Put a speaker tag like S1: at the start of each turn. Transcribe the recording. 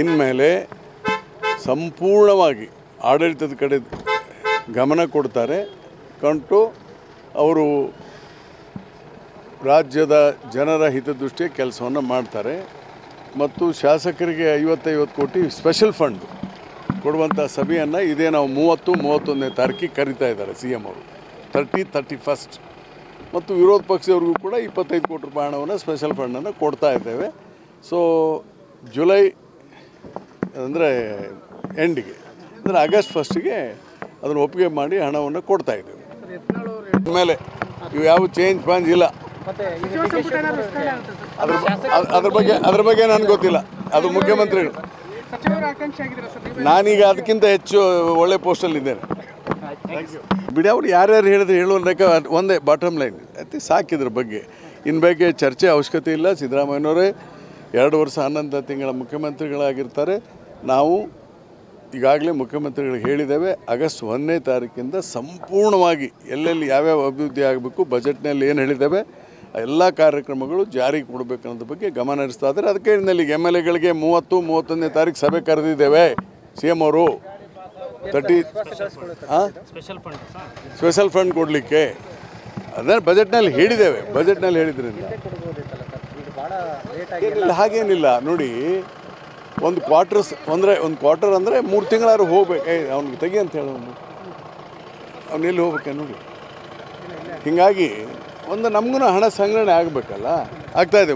S1: ಇನ್ಮೇಲೆ ಸಂಪೂರ್ಣವಾಗಿ ಆಡಳಿತದ ಕಡೆ ಗಮನ ಕೊಡ್ತಾರೆ. ಕಂಡು ಅವರು ರಾಜ್ಯದ ಜನರ ಹಿತದೃಷ್ಟಿಯ ಕೆಲಸವನ್ನು ಮಾಡ್ತಾರೆ. ಮತ್ತು ಶಾಸಕರಿಗೆ 50-50 ಕೋಟಿ ಸ್ಪೆಷಲ್ ಫಂಡ್ ಕೊಡುವಂಥ ಸಭೆಯನ್ನು ಇದೇ ನಾವು 30-31ನೇ ತಾರೀಕಿಗೆ ಕರೀತಾ ಇದ್ದಾರೆ CM ಅವರು 31st. ಮತ್ತು ವಿರೋಧ ಪಕ್ಷದವ್ರಿಗೂ ಕೂಡ 25 ಕೋಟಿ ರೂಪಾಯಿ ಹಣವನ್ನು ಸ್ಪೆಷಲ್ ಫಂಡನ್ನು ಕೊಡ್ತಾ ಇದ್ದೇವೆ. ಸೊ ಜುಲೈ ಅಂದರೆ ಎಂಡಿಗೆ ಅಂದರೆ ಆಗಸ್ಟ್ 1ಗೆ ಅದನ್ನು ಒಪ್ಪಿಗೆ ಮಾಡಿ ಹಣವನ್ನು ಕೊಡ್ತಾ ಇದ್ದೇವೆ. ಆಮೇಲೆ ಇವು ಯಾವ ಚೇಂಜ್ ಪಾಂಜ್ ಇಲ್ಲ. ಅದ್ರ ಬಗ್ಗೆ ನನಗೆ ಗೊತ್ತಿಲ್ಲ. ಅದು ಮುಖ್ಯಮಂತ್ರಿಗಳು. ನಾನೀಗ ಅದಕ್ಕಿಂತ ಹೆಚ್ಚು ಒಳ್ಳೆ ಪೋಸ್ಟಲ್ಲಿದ್ದೇನೆ. ಬಿಡಿ, ಅವ್ರು ಯಾರ್ಯಾರು ಹೇಳಿದ್ರೆ ಹೇಳುವಂಥ ಒಂದೇ ಬಾಟಮ್ ಲೈನ್ ಐತಿ, ಸಾಕಿದ್ರ ಬಗ್ಗೆ ಇನ್ನು ಬಗ್ಗೆ ಚರ್ಚೆ ಅವಶ್ಯಕತೆ ಇಲ್ಲ. ಸಿದ್ದರಾಮಯ್ಯನವರೇ 2 ವರ್ಷ 11 ತಿಂಗಳ ಮುಖ್ಯಮಂತ್ರಿಗಳಾಗಿರ್ತಾರೆ. ನಾವು ಈಗಾಗಲೇ ಮುಖ್ಯಮಂತ್ರಿಗಳಿಗೆ ಹೇಳಿದ್ದೇವೆ, ಆಗಸ್ಟ್ 1ನೇ ತಾರೀಕಿಂದ ಸಂಪೂರ್ಣವಾಗಿ ಎಲ್ಲೆಲ್ಲಿ ಯಾವ್ಯಾವ ಅಭಿವೃದ್ಧಿ ಆಗಬೇಕು, ಬಜೆಟ್ನಲ್ಲಿ ಏನು ಹೇಳಿದ್ದೇವೆ ಎಲ್ಲ ಕಾರ್ಯಕ್ರಮಗಳು ಜಾರಿಗೆ ಕೊಡಬೇಕನ್ನೋದ್ರ ಬಗ್ಗೆ ಗಮನ ಹರಿಸ್ತಾ ಇದ್ದಾರೆ. ಅದಕ್ಕೆ ಇಲ್ಲಿ MLAಗಳಿಗೆ 30-31ನೇ ತಾರೀಕು ಸಭೆ ಕರೆದಿದ್ದೇವೆ. CM ಅವರು ಸ್ಪೆಷಲ್ ಫಂಡ್ ಕೊಡಲಿಕ್ಕೆ ಅದನ್ನು ಬಜೆಟ್ನಲ್ಲಿ ಹೇಳಿದ್ದೇವೆ. ಬಜೆಟ್ನಲ್ಲಿ ಹೇಳಿದ್ರಿಂದ ಏನಿಲ್ಲ, ಹಾಗೇನಿಲ್ಲ. ನೋಡಿ, ಒಂದು ಕ್ವಾರ್ಟರ್ ಅಂದರೆ 3 ತಿಂಗಳಾದ್ರು ಹೋಗ್ಬೇಕು. ಅವ್ನಿಗೆ ತೆಗಿ ಅಂತ ಹೇಳೋನು, ಅವನೆಲ್ಲಿ ಹೋಗ್ಬೇಕೆ ನೋಡಿ. ಹೀಗಾಗಿ ನಮಗೂ ಹಣ ಸಂಗ್ರಹಣೆ ಆಗಬೇಕಲ್ಲ, ಆಗ್ತಾಯಿದೆ.